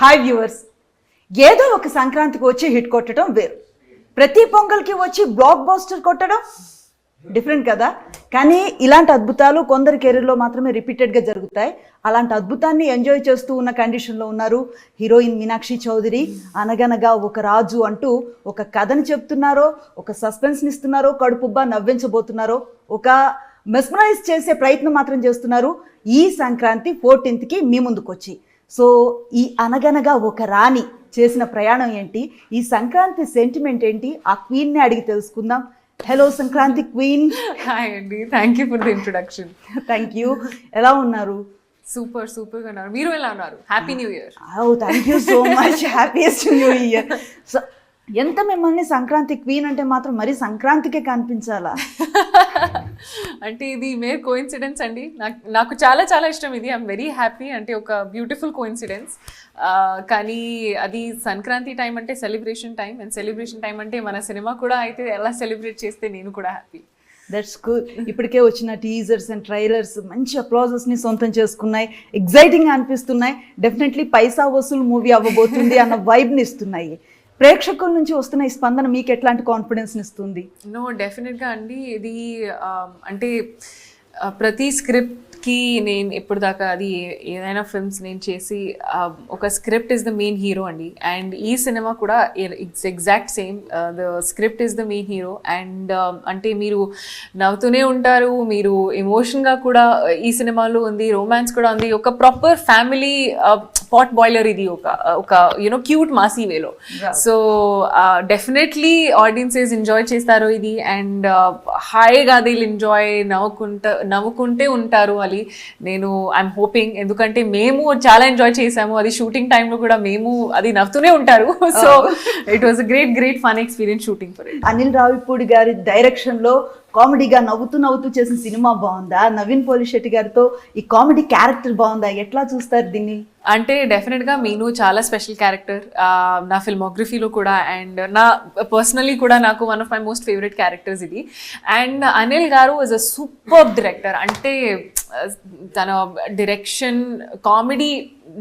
Hi viewers. ఏదో ఒక సంక్రాంతికి వచ్చి హిట్ కొట్టడం వేరు, ప్రతి పొంగల్కి వచ్చి బ్లాక్ బాస్టర్ కొట్టడం డిఫరెంట్ కదా. కానీ ఇలాంటి అద్భుతాలు కొందరి కెరీర్లో మాత్రమే రిపీటెడ్గా జరుగుతాయి. అలాంటి అద్భుతాన్ని ఎంజాయ్ చేస్తూ ఉన్న కండిషన్లో ఉన్నారు హీరోయిన్ మీనాక్షి చౌదరి. అనగనగా ఒక రాజు అంటూ ఒక కథని చెప్తున్నారో, ఒక సస్పెన్స్ని ఇస్తున్నారో, కడుపుబ్బా నవ్వించబోతున్నారో, ఒక మెస్మరైజ్ చేసే ప్రయత్నం మాత్రం చేస్తున్నారు ఈ సంక్రాంతి 14th మీ ముందుకు వచ్చి. సో ఈ అనగనగా ఒక రాణి చేసిన ప్రయాణం ఏంటి, ఈ సంక్రాంతి సెంటిమెంట్ ఏంటి, ఆ క్వీన్ని అడిగి తెలుసుకుందాం. Hello Sankranti queen. హాయ్ అండి, thank you for the introduction. Thank you. ఎలా ఉన్నారు? సూపర్గా ఉన్నారు. మీరు ఎలా ఉన్నారు? Happy new year. Thank you so much. Happiest new year. So ఎంత మిమ్మల్ని సంక్రాంతి క్వీన్ అంటే మాత్రం మరి సంక్రాంతికే కనిపించాలా? అంటే ఇది మేర్ కోఇన్సిడెన్స్ అండి. నాకు చాలా ఇష్టం ఇది. I'm very happy. అంటే ఒక బ్యూటిఫుల్ కోఇన్సిడెన్స్. కానీ అది సంక్రాంతి టైం అంటే celebration time, and celebration time అంటే మన సినిమా కూడా అయితే ఎలా సెలబ్రేట్ చేస్తే నేను కూడా హ్యాపీ. That's good. ఇప్పటికే వచ్చిన టీజర్స్ అండ్ ట్రైలర్స్ మంచి అప్లాజెస్ని సొంతం చేసుకున్నాయి, ఎగ్జైటింగ్గా అనిపిస్తున్నాయి. డెఫినెట్లీ పైసా వసూలు మూవీ అవ్వబోతుంది అన్న వైబ్ని ఇస్తున్నాయి. ప్రేక్షకుల నుంచి వస్తున్న ఈ స్పందన మీకు ఎట్లాంటి కాన్ఫిడెన్స్ని ఇస్తుంది? నో, డెఫినెట్గా అండి. ఇది అంటే ప్రతి స్క్రిప్ట్కి నేను ఇప్పుడు దాకా అది ఏదైనా ఫిల్మ్స్ నేను చేసి ఒక script is the main hero అండి. అండ్ ఈ సినిమా కూడా it's exact same. The script is the main hero. And అంటే మీరు నవ్వుతూనే ఉంటారు, మీరు ఎమోషన్గా కూడా ఈ సినిమాలో ఉంది, రొమాన్స్ కూడా ఉంది. ఒక ప్రాపర్ ఫ్యామిలీ పాట్ బాయిలర్ ఇది, ఒక యునో క్యూట్ మాసీ వేలో. సో డెఫినెట్లీ ఆడియన్సెస్ ఎంజాయ్ చేస్తారు ఇది. అండ్ హాయిగా దిల్ ఎంజాయ్, నవ్వుకుంటే ఉంటారు అని నేను ఐఎమ్ హోపింగ్. ఎందుకంటే మేము చాలా ఎంజాయ్ చేసాము, అది షూటింగ్ టైంలో కూడా మేము అది నవ్వుతూనే ఉంటారు. So it was great fun experience shooting for it. Anil Ravipudi గారి డైరెక్షన్లో కామెడీగా నవ్వుతూ చేసిన సినిమా బాగుందా? నవీన్ పోలిశెట్టి గారితో ఈ కామెడీ క్యారెక్టర్ బాగుందా? ఎట్లా చూస్తారు దీన్ని? అంటే డెఫినెట్గా మీను చాలా స్పెషల్ క్యారెక్టర్ నా ఫిల్మోగ్రఫీలో కూడా, అండ్ నా పర్సనలీ కూడా నాకు one of my most favourite characters ఇది. అండ్ అనిల్ గారు వాజ్ అ సూపర్ డైరెక్టర్. అంటే తన డైరెక్షన్, కామెడీ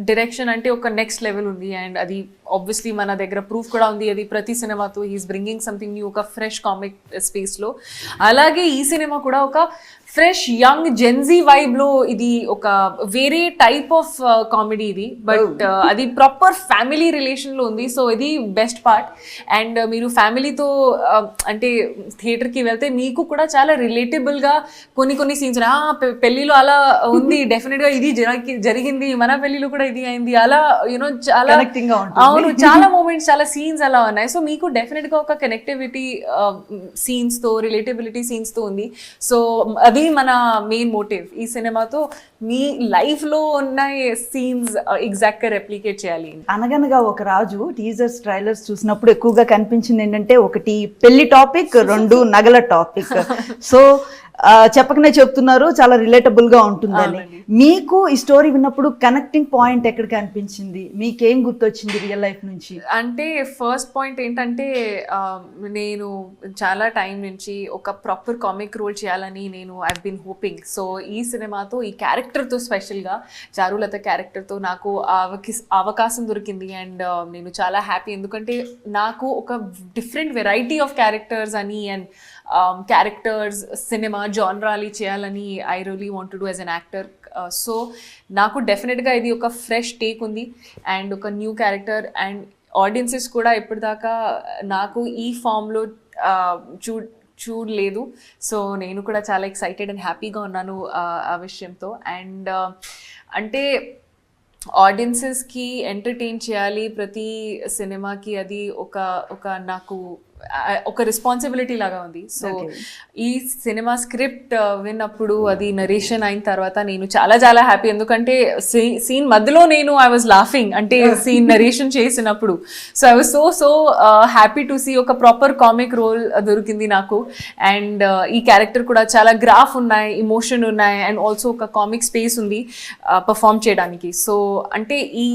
డైరెక్షన్ అంటే ఒక నెక్స్ట్ లెవెల్ ఉంది. అండ్ అది ఆబ్వియస్లీ మన దగ్గర ప్రూఫ్ కూడా ఉంది. అది ప్రతి సినిమాతో హీఈస్ బ్రింగింగ్ సంథింగ్ న్యూ, ఒక ఫ్రెష్ కామిక్ స్పేస్లో. అలాగే ఈ సినిమా కూడా ఒక ఫ్రెష్ యంగ్ జెన్జీ వైబ్లో ఇది ఒక వేరే టైప్ ఆఫ్ కామెడీ ఇది. బట్ అది ప్రాపర్ ఫ్యామిలీ రిలేషన్లో ఉంది. సో ఇది బెస్ట్ పార్ట్. అండ్ మీరు ఫ్యామిలీతో అంటే థియేటర్కి వెళ్తే మీకు కూడా చాలా రిలేటబుల్గా కొన్ని సీన్స్ పెళ్ళిలో అలా ఉంది, డెఫినెట్గా ఇది జరిగింది, మన పెళ్ళిలో కూడా ఇది అయింది, అలా యూనో చాలా అవును, చాలా మూమెంట్స్, చాలా సీన్స్ అలా ఉన్నాయి. సో మీకు డెఫినెట్గా ఒక కనెక్టివిటీ సీన్స్తో, రిలేటబిలిటీ సీన్స్తో ఉంది. సో అది మన మెయిన్ మోటివ్ ఈ సినిమాతో. మీ లైఫ్లో ఉన్న సీన్స్ ఎగ్జాక్ట్గా రెప్లికేట్ చేయాలి. అనగనగా ఒక రాజు టీజర్స్ ట్రైలర్స్ చూసినప్పుడు ఎక్కువగా కనిపించింది ఏంటంటే, ఒకటి పెళ్లి టాపిక్, రెండు నగల టాపిక్. సో చెప్పకనే చెప్తున్నారు చాలా రిలేటబుల్ గా ఉంటుందని. మీకు ఈ స్టోరీ విన్నప్పుడు కనెక్టింగ్ పాయింట్ ఎక్కడ కనిపించింది? మీకేం గుర్తొచ్చింది రియల్ లైఫ్ నుంచి? అంటే ఫస్ట్ పాయింట్ ఏంటంటే, నేను చాలా టైం నుంచి ఒక ప్రాపర్ కామిక్ రోల్ చేయాలని నేను ఐ బీన్ హోపింగ్. సో ఈ సినిమాతో ఈ క్యారెక్టర్తో, స్పెషల్గా చారులత క్యారెక్టర్తో నాకు అవకాశం దొరికింది. అండ్ నేను చాలా హ్యాపీ. ఎందుకంటే నాకు ఒక డిఫరెంట్ వెరైటీ ఆఫ్ క్యారెక్టర్స్ అని, అండ్ క్యారెక్టర్స్ సినిమా జానరాలి చేయాలని I really want to do as an actor. So నాకు డెఫినెట్గా ఇది ఒక ఫ్రెష్ టేక్ ఉంది అండ్ ఒక న్యూ క్యారెక్టర్. అండ్ ఆడియన్సెస్ కూడా ఇప్పటిదాకా నాకు ఈ ఫామ్లో చూడలేదు. సో నేను కూడా చాలా ఎక్సైటెడ్ అండ్ హ్యాపీగా ఉన్నాను ఆ విషయంతో. అండ్ అంటే ఆడియన్సెస్కి ఎంటర్టైన్ చేయాలి ప్రతి సినిమాకి, అది ఒక నాకు ఒక రెస్పాన్సిబిలిటీ లాగా ఉంది. సో ఈ సినిమా స్క్రిప్ట్ విన్నప్పుడు, అది నరేషన్ అయిన తర్వాత నేను చాలా హ్యాపీ. ఎందుకంటే సీన్ మధ్యలో నేను ఐ వాజ్ లాఫింగ్, అంటే సీన్ నరేషన్ చేసినప్పుడు. So I was so happy to see ఒక ప్రాపర్ కామిక్ రోల్ దొరికింది నాకు. అండ్ ఈ క్యారెక్టర్ కూడా చాలా గ్రాఫ్ ఉన్నాయి, ఇమోషన్ ఉన్నాయి, అండ్ ఆల్సో ఒక కామిక్ స్పేస్ ఉంది పర్ఫామ్ చేయడానికి. సో అంటే ఈ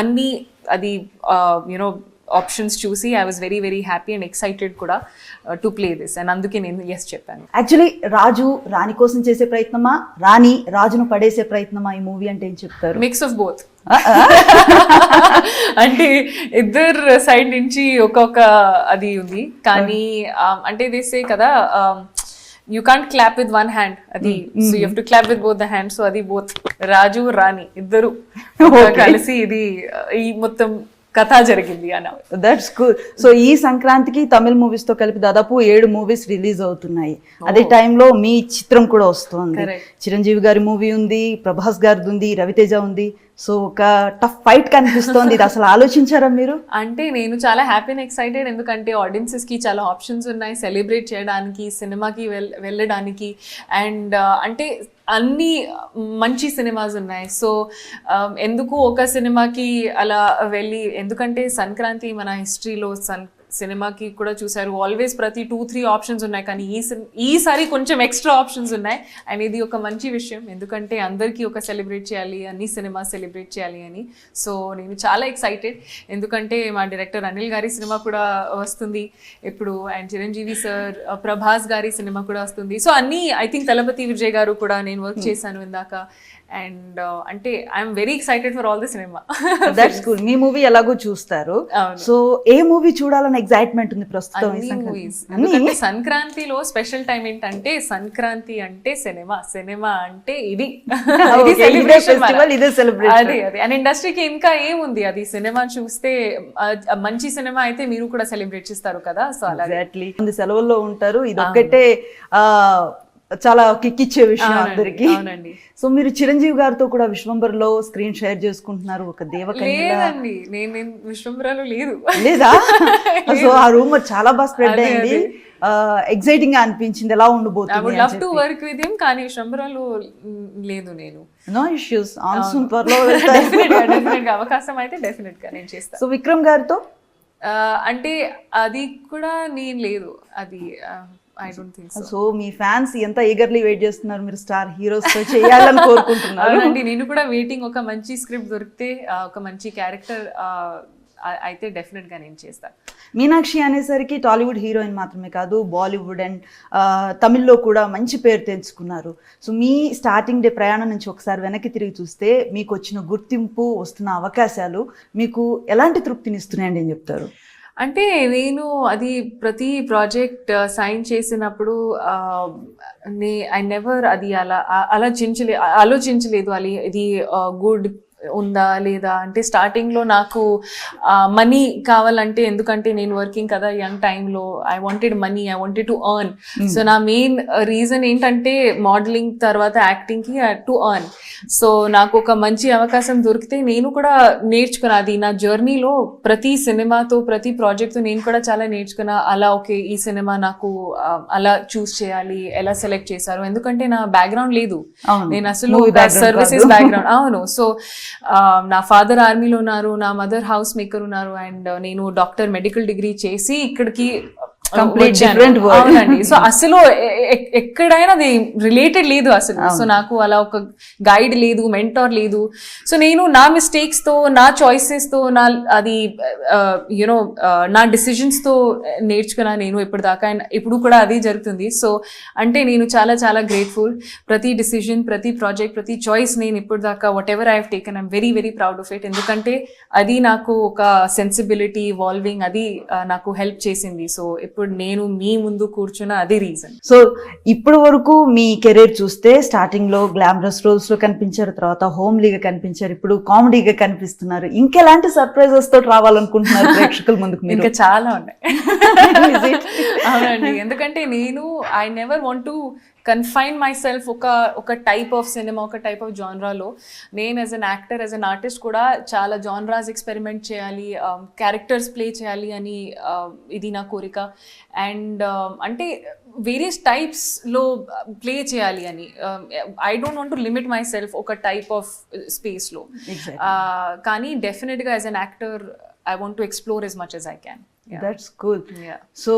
అన్ని అది యునో ఆప్షన్స్ చూసి I was very happy and excited కూడా టు ప్లే దిస్. అండ్ అందుకే నేను ఎస్ చెప్పాను. యాక్చువల్లీ రాజు రాణి కోసం చేసే ప్రయత్నమా, రాణి రాజును పడేసే ప్రయత్నమా ఈ మూవీ అంటే ఏం చెప్తారు? Mix of both. అంటే ఇద్దరు సైడ్ నుంచి ఒక్కొక్క అది ఉంది కానీ అంటే దేసే కదా you can't clap with one hand అది so you have to clap with both the hand so అది బోత్ రాజు రాణి ఇద్దరు కలిసి ఇది ఈ మొత్తం కథ జరిగింది అన్న. That's cool. సో ఈ సంక్రాంతికి తమిళ మూవీస్ తో కలిపి దాదాపు 7 మూవీస్ రిలీజ్ అవుతున్నాయి. అదే టైంలో మీ చిత్రం కూడా వస్తుంది. చిరంజీవి గారి మూవీ ఉంది, ప్రభాస్ గారిది ఉంది, రవితేజ ఉంది. సో ఒక టఫ్ ఫైట్ కనిపిస్తోంది. ఇది అసలు ఆలోచించారా మీరు? అంటే నేను చాలా హ్యాపీ అండ్ ఎక్సైటెడ్ ఎందుకంటే ఆడియన్సెస్ కి చాలా ఆప్షన్స్ ఉన్నాయి సెలబ్రేట్ చేయడానికి, సినిమాకి వెళ్ళడానికి అండ్ అంటే అన్ని మంచి సినిమాస్ ఉన్నాయి. సో ఎందుకు ఒక సినిమాకి అలా వెళ్ళి, ఎందుకంటే సంక్రాంతి మన హిస్టరీలో సినిమాకి కూడా చూసారు ఆల్వేస్ ప్రతి 2-3 ఆప్షన్స్ ఉన్నాయి కానీ ఈసారి కొంచెం ఎక్స్ట్రా ఆప్షన్స్ ఉన్నాయి అండ్ ఇది ఒక మంచి విషయం ఎందుకంటే అందరికీ ఒక సెలబ్రేట్ చేయాలి, అన్ని సినిమా సెలబ్రేట్ చేయాలి అని. సో నేను చాలా ఎక్సైటెడ్ ఎందుకంటే మా డైరెక్టర్ అనిల్ గారి సినిమా కూడా వస్తుంది ఇప్పుడు అండ్ చిరంజీవి సార్, ప్రభాస్ గారి సినిమా కూడా వస్తుంది. సో అన్ని ఐ థింక్ తలపతి విజయ్ గారు కూడా నేను వర్క్ చేశాను ఇందాక అండ్ అంటే I'm very excited for all the cinema. That's cool. Me movie ఎలాగో చూస్తారు. సో ఏ మూవీ చూడాలని ఎక్సైట్మెంట్ ఉంది ప్రస్తుతం? ఎందుకంటే సంక్రాంతిలో స్పెషల్ టైం ఏంటంటే సంక్రాంతి అంటే సినిమా, సినిమా అంటే ఇది సెలబ్రేషన్. అదే అండ్ ఇండస్ట్రీకి ఇంకా ఏముంది, అది సినిమా చూస్తే మంచి సినిమా అయితే మీరు కూడా సెలబ్రేట్ చేస్తారు కదా. సో ఎగ్జాక్ట్లీ సెలవుల్లో ఉంటారు, ఇది ఒక్కటే చాలా కిక్కిచ్చే విషయం అందరికి. సో మీరు చిరంజీవి గారితో కూడా విశ్వంబర్లో స్క్రీన్ షేర్ చేసుకుంటున్నారు. ఒక లేదండి, నేను విశ్వంబరలో లేదా? సో ఆ రూమర్ చాలా బాగా స్ప్రెడ్ అయింది, ఎక్సైటింగ్ గా అనిపించింది. ఎలా ఉండబోతుంది? Love to work with him కానీ విశ్వంబరలో లేదు. నేను నో ఇష్యూస్, ఆన్సూన్ త్వరలో అవకాశం అయితే డెఫినెట్ గా నేను చేస్తాను. సో విక్రమ్ గారితో అంటే అది కూడా నేను లేదు, అది I don't think so. So me fans ఎంత ఈగర్లీ వెయిట్ చేస్తున్నారు మీరు స్టార్ హీరోస్ తో చేయాలని కోరుకుంటున్నారు. అవునండి, నేను కూడా వెయిటింగ్. ఒక మంచి స్క్రిప్ట్ దొరికితే, ఒక మంచి క్యారెక్టర్ అయితే డెఫినెట్ గా నేను చేస్తాను. మీనాక్షి అనేసరికి టాలీవుడ్ హీరోయిన్ మాత్రమే కాదు, బాలీవుడ్ అండ్ తమిళ్లో కూడా మంచి పేరు తెచ్చుకున్నారు. సో మీ స్టార్టింగ్ డే ప్రయాణం నుంచి ఒకసారి వెనక్కి తిరిగి చూస్తే మీకు వచ్చిన గుర్తింపు, వస్తున్న అవకాశాలు మీకు ఎలాంటి తృప్తినిస్తున్నాయండి అని చెప్తారు? అంటే నేను అది ప్రతి ప్రాజెక్ట్ సైన్ చేసినప్పుడు ఐ నెవర్ అది అలా ఆలోచించలేదు అది ఇది గుడ్ ఉందా లేదా అంటే. స్టార్టింగ్లో నాకు మనీ కావాలంటే, ఎందుకంటే నేను వర్కింగ్ కదా యంగ్ టైంలో, I wanted money, I wanted to earn. So నా మెయిన్ రీజన్ ఏంటంటే మోడలింగ్ తర్వాత యాక్టింగ్కి టు ఎర్న్. సో నాకు ఒక మంచి అవకాశం దొరికితే నేను కూడా నేర్చుకున్నా. అది నా జర్నీలో ప్రతి సినిమాతో, ప్రతి ప్రాజెక్ట్తో నేను కూడా చాలా నేర్చుకున్నా. అలా ఓకే ఈ సినిమా నాకు అలా చూస్ చేయాలి, ఎలా సెలెక్ట్ చేశారు, ఎందుకంటే నా బ్యాక్గ్రౌండ్ లేదు, నేను అసలు సర్వీసెస్ బ్యాక్గ్రౌండ్. అవును. సో నా ఫాదర్ ఆర్మీలో ఉన్నారు, నా మదర్ హౌస్ మేకర్ ఉన్నారు అండ్ నేను డాక్టర్ మెడికల్ డిగ్రీ చేసి ఇక్కడికి అవునండి. సో అసలు ఎక్కడైనా అది రిలేటెడ్ లేదు అసలు. సో నాకు అలా ఒక గైడ్ లేదు, మెంటార్ లేదు. సో నేను నా మిస్టేక్స్ తో, నా చాయిసెస్ తో, నా అది యునో నా డిసిజన్స్ తో నేర్చుకున్నా నేను ఇప్పటిదాకా. అండ్ ఇప్పుడు కూడా అది జరుగుతుంది. సో అంటే నేను చాలా చాలా గ్రేట్ఫుల్. ప్రతి డిసిజన్, ప్రతి ప్రాజెక్ట్, ప్రతి చాయిస్ నేను ఇప్పటిదాకా what ever I have taken I'm very very proud of it. ఎందుకంటే అది నాకు ఒక సెన్సిబిలిటీ, ఇవాల్వింగ్ అది నాకు హెల్ప్ చేసింది. సో ఇప్పుడు నేను మీ ముందు కూర్చున్న అదే రీజన్. సో ఇప్పటి వరకు మీ కెరీర్ చూస్తే స్టార్టింగ్ లో గ్లామరస్ రోల్స్ లో కనిపించారు, తర్వాత హోమ్లీగా కనిపించారు, ఇప్పుడు కామెడీగా కనిపిస్తున్నారు. ఇంకెలాంటి సర్ప్రైజెస్ తోటి రావాలనుకుంటున్నారు ప్రేక్షకుల ముందుకు? ఇంకా చాలా ఉన్నాయి. అవునండి, ఎందుకంటే నేను I never want to confine my self ఒక టైప్ ఆఫ్ సినిమా, ఒక టైప్ ఆఫ్ జాన్రాలో. నేను as an actor, as an artist కూడా చాలా జాన్రాస్ ఎక్స్పెరిమెంట్ చేయాలి, క్యారెక్టర్స్ ప్లే చేయాలి అని ఇది నా కోరిక. అండ్ అంటే వేరియస్ టైప్స్లో ప్లే చేయాలి అని. I don't want to limit my self ఒక టైప్ ఆఫ్ స్పేస్లో. కానీ డెఫినెట్గా as an actor I want to explore as much as I can. That's cool. So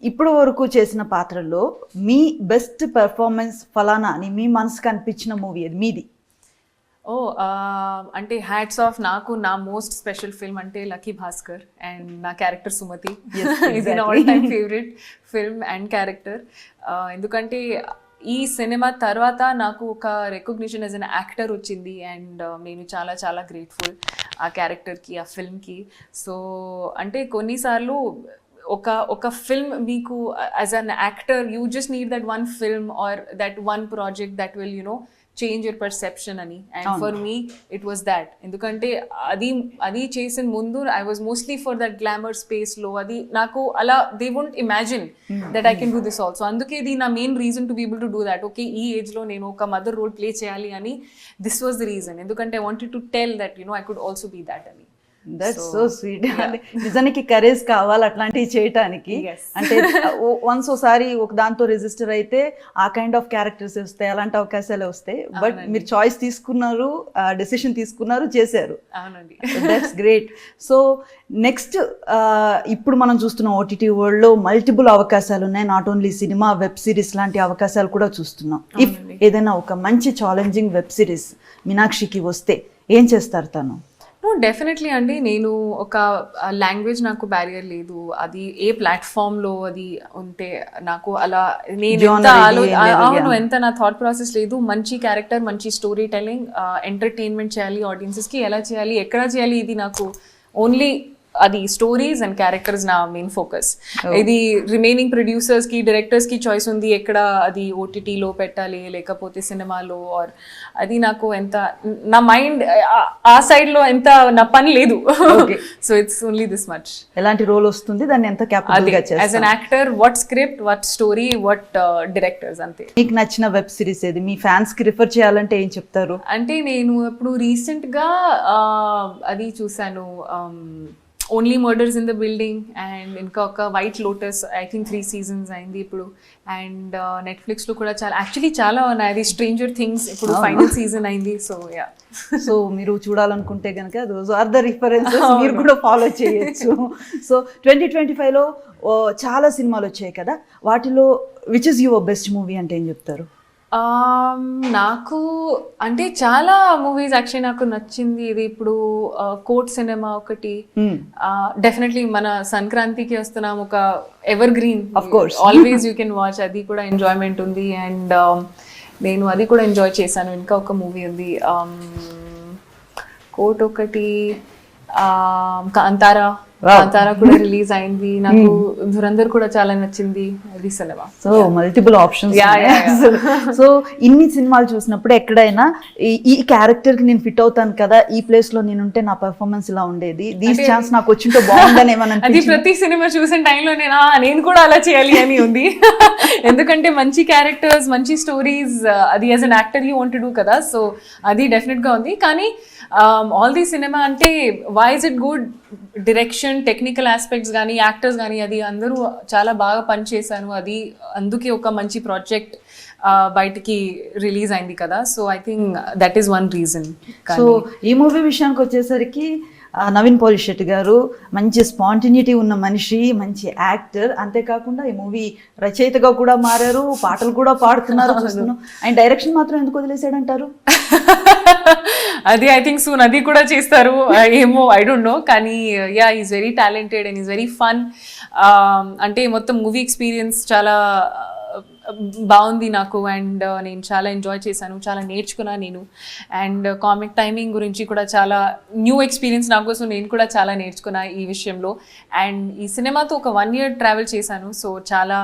ఇప్పుడు వరకు చేసిన పాత్రల్లో మీ బెస్ట్ పెర్ఫార్మెన్స్ ఫలానా అని మీ మనసుకు అనిపించిన మూవీ అది మీది? అంటే హ్యాట్స్ ఆఫ్, నాకు నా మోస్ట్ స్పెషల్ ఫిల్మ్ అంటే లక్కీ భాస్కర్ అండ్ నా క్యారెక్టర్ సుమతి. ఇది నా all time favourite film and character. ఎందుకంటే ఈ సినిమా తర్వాత నాకు ఒక రికగ్నిషన్ యాజ్ అన్ యాక్టర్ వచ్చింది అండ్ నేను చాలా చాలా గ్రేట్ఫుల్ ఆ క్యారెక్టర్కి ఆ ఫిల్మ్కి. సో అంటే కొన్నిసార్లు ఒక ఫిల్మ్ మీకు as an actor you just need that one film or that one project that will change your perception అని. And for me it was that. ఎందుకంటే అది చేసిన ముందు I was mostly for that glamour స్పేస్లో. అది నాకు అలా they won't imagine that I can do this also. అందుకే ఇది నా main reason to be able to do that. Okay, ఈ ఏజ్లో నేను ఒక మదర్ రోల్ ప్లే చేయాలి అని దిస్ వాజ్ ద రీజన్. ఎందుకంటే I wanted to tell that I could also be that అని. That's so sweet. నిజానికి కరేజ్ కావాలి అట్లాంటివి చేయటానికి. అంటే వన్స్ ఒకసారి ఒక దాంతో రిజిస్టర్ అయితే ఆ కైండ్ ఆఫ్ క్యారెక్టర్స్ వస్తాయి, అలాంటి అవకాశాలు వస్తాయి. బట్ మీరు చాయిస్ తీసుకున్నారు, డెసిషన్ తీసుకున్నారు, చేశారు. That's great. సో నెక్స్ట్ ఇప్పుడు మనం చూస్తున్న ఓటీటీ వరల్డ్లో మల్టిపుల్ అవకాశాలు ఉన్నాయి. Not only cinema, web series లాంటి అవకాశాలు కూడా చూస్తున్నాం. ఇఫ్ ఏదైనా ఒక మంచి ఛాలెంజింగ్ వెబ్ సిరీస్ మీనాక్షికి వస్తే ఏం చేస్తారు తను? డెఫినెట్లీ అండి. నేను ఒక లాంగ్వేజ్ నాకు బ్యారియర్ లేదు. అది ఏ ప్లాట్ఫామ్లో అది ఉంటే నాకు అలా నేను ఎంత నా థాట్ ప్రాసెస్ లేదు. మంచి క్యారెక్టర్, మంచి స్టోరీ టెల్లింగ్, ఎంటర్టైన్మెంట్ చేయాలి ఆడియన్సెస్కి, ఎలా చేయాలి, ఎక్కడ చేయాలి, ఇది నాకు ఓన్లీ అది స్టోరీస్ అండ్ క్యారెక్టర్స్ నా మెయిన్ ఫోకస్. ఇది రిమైనింగ్ ప్రొడ్యూసర్స్కి, డైరెక్టర్స్కి చాయిస్ ఉంది ఎక్కడ అది ఓటీటీలో పెట్టాలి లేకపోతే సినిమాలో. ఆర్ అది నాకు ఎంత నా మైండ్ ఆ సైడ్లో ఎంత నా పని లేదు. So it's only this much. ఎలాంటి రోల్ వస్తుంది, దాన్ని ఎంత క్యాపబుల్గా చేస్తారు as an actor, what script, what story, what directors, అంతే. మీకు నచ్చిన వెబ్ సిరీస్ ఏది? మీ ఫ్యాన్స్కి రిఫర్ చేయాలంటే ఏం చెప్తారు? అంటే నేను ఇప్పుడు రీసెంట్గా అది చూసాను, only murders in the building, and ఇంకా ఒక white lotus, I think 3 seasons అయింది ఇప్పుడు. అండ్ నెట్ఫ్లిక్స్లో కూడా చాలా ఉన్నాయి. అది స్ట్రేంజర్ థింగ్స్ ఇప్పుడు ఫైనల్ సీజన్ అయింది. సో యా, సో మీరు చూడాలనుకుంటే కనుక దోస్ ఆర్ ద రిఫరెన్సెస్, మీరు కూడా ఫాలో చేయొచ్చు. సో 2025లో చాలా సినిమాలు వచ్చాయి కదా, వాటిలో which is your best movie అంటే ఏం చెప్తారు? నాకు అంటే చాలా మూవీస్ యాక్చువల్లీ నాకు నచ్చింది. ఇది ఇప్పుడు కోర్ట్ సినిమా ఒకటి, డెఫినెట్లీ మన సంక్రాంతికి వస్తున్నాం, ఒక ever green, of course always you can watch. అది కూడా ఎంజాయ్మెంట్ ఉంది అండ్ నేను అది కూడా ఎంజాయ్ చేశాను. ఇంకా ఒక మూవీ ఉంది కోర్ట్ ఒకటి, కాంతారా కూడా రిలీజ్ అయింది. నాకు ధురంధర్ కూడా చాలా నచ్చింది. అది cinema. So multiple options. So ఇన్ని సినిమాలు చూసినప్పుడు ఎక్కడైనా ఈ క్యారెక్టర్ కి నేను ఫిట్ అవుతాను కదా, ఈ ప్లేస్ లో నేను ఉంటే నా పెర్ఫార్మెన్స్ ఇలా ఉండేది, దీస్ ఛాన్స్ నాకు వచ్చింటే బాగుందని ఏమన్నా? అది ప్రతి సినిమా చూసిన టైంలో నేను కూడా అలా చేయాలి అని ఉంది. ఎందుకంటే మంచి క్యారెక్టర్స్, మంచి స్టోరీస్, అది as an actor you want to do కదా. సో అది డెఫినెట్ గా ఉంది. కానీ ఆల్ ది సినిమా అంటే why is it good, direction, technical aspects కానీ, యాక్టర్స్ కానీ, అది అందరూ చాలా బాగా పనిచేశాను. అది అందుకే ఒక మంచి ప్రాజెక్ట్ బయటికి రిలీజ్ అయింది కదా. So I think that is one reason. So ఈ మూవీ విషయానికి వచ్చేసరికి నవీన్ పోలిశెట్టి గారు మంచి స్పాంటినిటీ ఉన్న మనిషి, మంచి యాక్టర్. అంతేకాకుండా ఈ మూవీ రచయితగా కూడా మారారు, పాటలు కూడా పాడుతున్నారు చూస్తున్నాం. ఆయన డైరెక్షన్ మాత్రం ఎందుకు వదిలేసాడంటారు? అది ఐ థింక్ సూన్ అది కూడా చేస్తారు ఏమో, ఐ డోంట్ నో. కానీ yeah, is very talented and is very fun. అంటే మొత్తం మూవీ ఎక్స్పీరియన్స్ చాలా బాగుంది నాకు అండ్ నేను చాలా ఎంజాయ్ చేశాను, చాలా నేర్చుకున్నాను నేను. అండ్ కామిక్ టైమింగ్ గురించి కూడా చాలా న్యూ ఎక్స్పీరియన్స్ నాకు, సో నేను కూడా చాలా నేర్చుకున్నా ఈ విషయంలో. అండ్ ఈ సినిమాతో ఒక 1 year ట్రావెల్ చేశాను. సో చాలా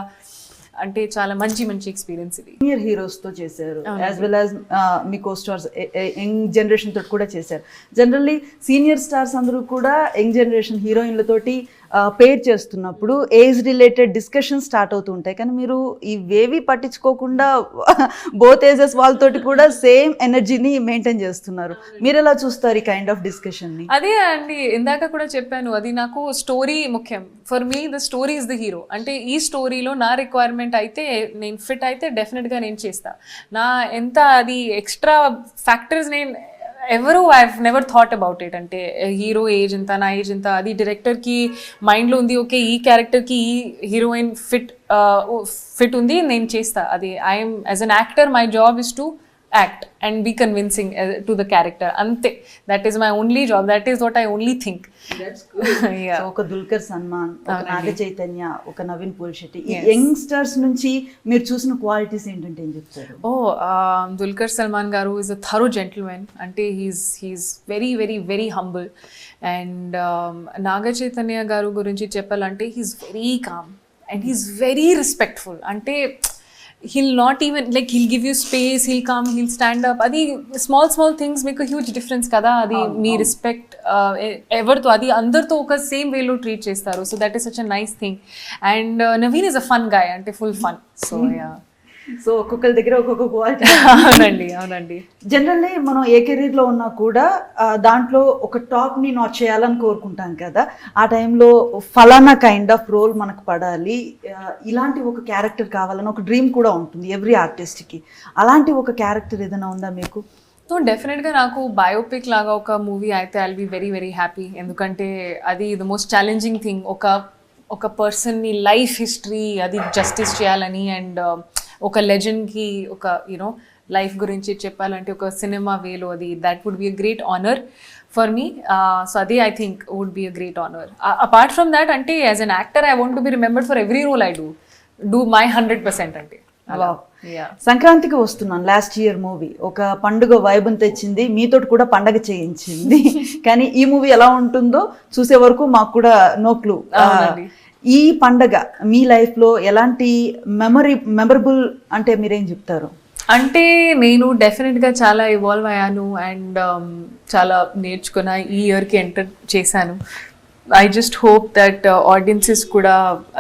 అంటే చాలా మంచి ఎక్స్పీరియన్స్ ఇది. సీనియర్ హీరోస్ తో చేశారు, యాజ్ వెల్ యాజ్ మీ కో స్టార్స్ యంగ్ జనరేషన్ తోటి కూడా చేశారు. జనరల్లీ సీనియర్ స్టార్స్ అందరూ కూడా యంగ్ జనరేషన్ హీరోయిన్లతోటి పేర్ చేస్తున్నప్పుడు ఏజ్ రిలేటెడ్ డిస్కషన్ స్టార్ట్ అవుతూ ఉంటాయి. కానీ మీరు ఇవేవి పట్టించుకోకుండా బోత్ ఏజెస్ వాళ్ళతోటి కూడా సేమ్ ఎనర్జీని మెయింటైన్ చేస్తున్నారు. మీరు ఎలా చూస్తారు ఈ కైండ్ ఆఫ్ డిస్కషన్ని? అదే అండి, ఇందాక కూడా చెప్పాను, అది నాకు స్టోరీ ముఖ్యం. For me the story is the hero. అంటే ఈ స్టోరీలో నా రిక్వైర్మెంట్ అయితే, నేను ఫిట్ అయితే డెఫినెట్గా నేను చేస్తా. నా ఎంత అది ఎక్స్ట్రా ఫ్యాక్టర్స్ నేను ఎవరు I never thought about it. అంటే హీరో ఏజ్ ఎంత, నా ఏజ్ ఎంత, అది డైరెక్టర్కి మైండ్లో ఉంది. ఓకే, ఈ క్యారెక్టర్కి ఈ హీరోయిన్ ఫిట్ ఉంది, నేను చేస్తా. అది I'm as an actor, my job is to act and be convincing to the character. Ante, that is my only job, that is what I only think. Yeah. So ఒక దుల్కర్ సల్మాన్, ఒక నాగ చైతన్య, ఒక నవీన్ పోల్శెట్టి, ఈ youngsters నుంచి మీరు చూసిన క్వాలిటీస్ ఏంటంటే ఏం చెప్తారు? దుల్కర్ సల్మాన్ గారు is a thorough gentleman, అంటే he's very very very humble, and Naga Chaitanya గారు గురించి చెప్పాలంటే he's very calm and he's very respectful. అంటే he'll not even like, he'll give you space, he'll come, he'll stand up. Adi small things make a huge difference kada. Adi me respect everto adi andartho oka same way lo treat chestaru, so that is such a nice thing. And Naveen is a fun guy, ante full fun. So yeah. So ఒక్కొక్కరి దగ్గర ఒక్కొక్క quality. అవునండి. Generally మనం ఏ కెరీర్లో ఉన్నా కూడా దాంట్లో ఒక టాప్ని నాట్ చేయాలని కోరుకుంటాం కదా, ఆ టైంలో ఫలానా కైండ్ ఆఫ్ రోల్ మనకు పడాలి, ఇలాంటి ఒక క్యారెక్టర్ కావాలని ఒక డ్రీమ్ కూడా ఉంటుంది ఎవ్రీ ఆర్టిస్ట్కి. అలాంటి ఒక క్యారెక్టర్ ఏదైనా ఉందా మీకు? సో డెఫినెట్గా నాకు బయోపిక్ లాగా ఒక మూవీ అయితే I'll be very very happy, ఎందుకంటే అది ద మోస్ట్ ఛాలెంజింగ్ థింగ్. ఒక పర్సన్ని లైఫ్ హిస్టరీ అది జస్టిస్ చేయాలని, అండ్ ఒక లెజెండ్కి ఒక యూనో లైఫ్ గురించి చెప్పాలంటే ఒక సినిమా వేలో, అది that would be a great honour for me. So అది I think would be a great honour. Apart from that, అంటే as an actor I want to be remembered for every role I do my 100%. అంటే సంక్రాంతికి వస్తున్నాను, last year movie ఒక పండుగ వైబుని తెచ్చింది, మీతోటి కూడా పండగ చేయించింది. కానీ ఈ మూవీ ఎలా ఉంటుందో చూసే వరకు మాకు కూడా నో క్లూ. ఈ పండగ మీ లైఫ్లో ఎలాంటి మెమరబుల్ అంటే మీరేం చెప్తారు? అంటే నేను డెఫినెట్గా చాలా ఇవాల్వ్ అయ్యాను, అండ్ చాలా నేర్చుకున్నా, ఈ ఇయర్కి ఎంటర్ చేశాను. I just hope that audiences కూడా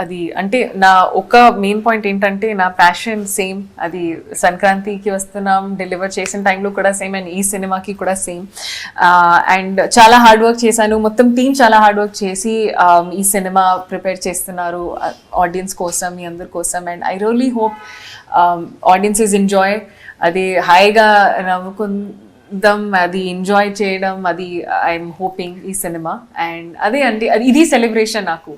అది, అంటే నా ఒక మెయిన్ పాయింట్ ఏంటంటే నా ప్యాషన్ సేమ్, అది సంక్రాంతికి వస్తున్నాం డెలివర్ చేసిన టైంలో కూడా సేమ్, అండ్ ఈ సినిమాకి కూడా సేమ్. అండ్ చాలా హార్డ్ వర్క్ చేశాను, మొత్తం టీం చాలా హార్డ్ వర్క్ చేసి ఈ సినిమా ప్రిపేర్ చేస్తున్నారు ఆడియన్స్ కోసం, మీ అందరి కోసం. And I really hope audiences enjoy, అది హాయిగా నవ్వుకుందాం, అది ఎంజాయ్ చేయడం, అది ఐఎమ్ హోపింగ్ ఈ సినిమా. అండ్ అదే అండి, ఇది సెలబ్రేషన్ నాకు.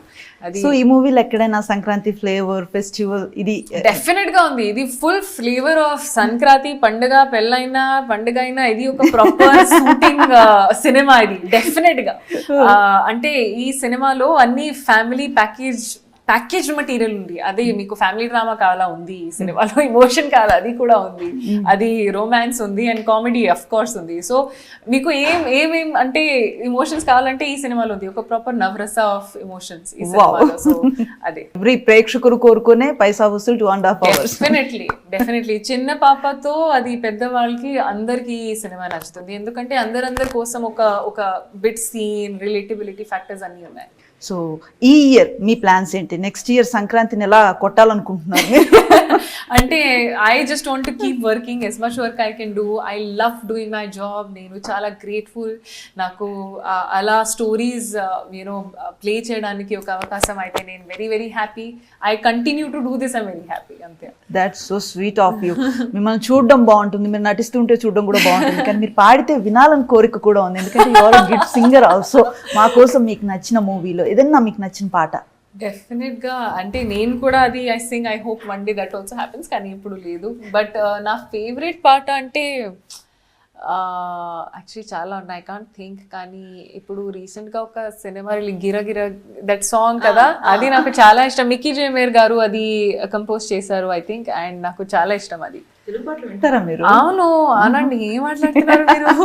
అది సో ఈ మూవీలో ఎక్కడైనా సంక్రాంతి ఫ్లేవర్ ఫెస్టివల్ ఇది డెఫినెట్ గా ఉంది. ఇది ఫుల్ ఫ్లేవర్ ఆఫ్ సంక్రాంతి పండుగ, పెళ్ళైనా పండుగ అయినా ఇది ఒక ప్రాపర్ షూటింగ్ సినిమా ఇది డెఫినెట్ గా. అంటే ఈ సినిమాలో అన్ని ఫ్యామిలీ ప్యాకేజ్ మెటీరియల్ ఉంది. అదే మీకు ఫ్యామిలీ డ్రామా కావాలా ఉంది ఈ సినిమాలో, ఇమోషన్ కావాలా అది కూడా ఉంది, అది రొమాన్స్ ఉంది, అండ్ కామెడీ అఫ్ కోర్స్ ఉంది. సో మీకు ఏమేం అంటే ఇమోషన్స్ కావాలంటే ఈ సినిమాలో ఉంది, ఒక ప్రాపర్ నవరస ఆఫ్ ఇమోషన్స్ ఈ సినిమాలో. సో అదే ఎవ్రీ ప్రేక్షకులు కోరుకునే పైసా వసూలు 2.5 hours. డెఫినెట్లీ చిన్న పాపతో అది పెద్దవాళ్ళకి అందరికి ఈ సినిమా నచ్చుతుంది, ఎందుకంటే అందరి కోసం ఒక బిట్ సీన్, రిలేటబిలిటీ ఫ్యాక్టర్స్ అన్ని ఉన్నాయి. సో ఈ ఇయర్ మీ ప్లాన్స్ ఏంటి? నెక్స్ట్ ఇయర్ సంక్రాంతిని ఎలా కొట్టాలనుకుంటున్నారు? అంటే I just want to keep working as much work I can do. I love doing my job. నేను చాలా గ్రేట్ఫుల్, నాకు అలా స్టోరీస్ యూనో ప్లే చేయడానికి ఒక అవకాశం అయితే నేను very very happy. I continue to do this, I'm very happy. అంతే. That's so sweet of you. మిమ్మల్ని చూడడం బాగుంటుంది, మీరు నటిస్తుంటే చూడడం కూడా బాగుంటుంది, కానీ మీరు పాడితే వినాలని కోరిక కూడా ఉంది, ఎందుకంటే you are a good singer also. మా కోసం మీకు నచ్చిన మూవీలో ఏదైనా మీకు నచ్చిన పాట? డెఫినెట్ గా, అంటే నేను కూడా అది I sing, I hope one day that also happens, కానీ ఇప్పుడు లేదు. బట్ నా ఫేవరెట్ పాట అంటే యాక్చువల్లీ చాలా ఉన్నాయి, ఐ కాంట్ థింక్. కానీ ఇప్పుడు రీసెంట్ గా ఒక సినిమా గిర గిర దట్ సాంగ్ కదా, అది నాకు చాలా ఇష్టం. మిక్కీ జేమేర్ గారు అది కంపోజ్ చేశారు ఐ థింక్, అండ్ నాకు చాలా ఇష్టం అది. వింటారా మీరు? అవును అనండి, ఏం మాట్లాడుతున్నారు మీరు?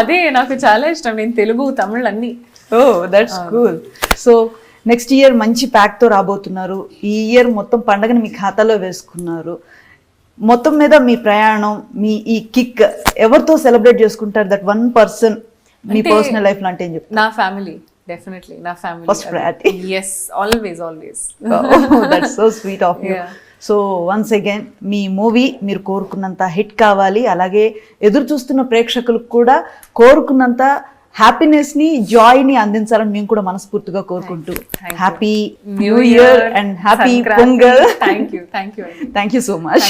అదే నాకు చాలా ఇష్టం, నేను తెలుగు తమిళ్ అన్ని. Oh that's cool. So next year మంచి ప్యాక్తో రాబోతున్నారు. ఈ ఇయర్ మొత్తం పండగని మీ ఖాతాలో వేసుకున్నారు. మొత్తం మీద మీ ప్రయాణం, మీ ఈ కిక్ ఎవరితో సెలబ్రేట్ చేసుకుంటారు? That one person me personal life లో అంటే ఏం చెప్తారు? నా ఫ్యామిలీ, డెఫినెట్లీ నా family first priority. yes, always that's so sweet of you. So once again me movie మీరు కోరుకున్నంత హిట్ కావాలి, అలాగే ఎదురు చూస్తున్న ప్రేక్షకులకు కూడా కోరుకున్నంత హ్యాపీనెస్ ని, జాయ్ ని అందించాలని మేము కూడా మనస్ఫూర్తిగా కోరుకుంటూ happy new year and happy pongal. Thank you thank you so much.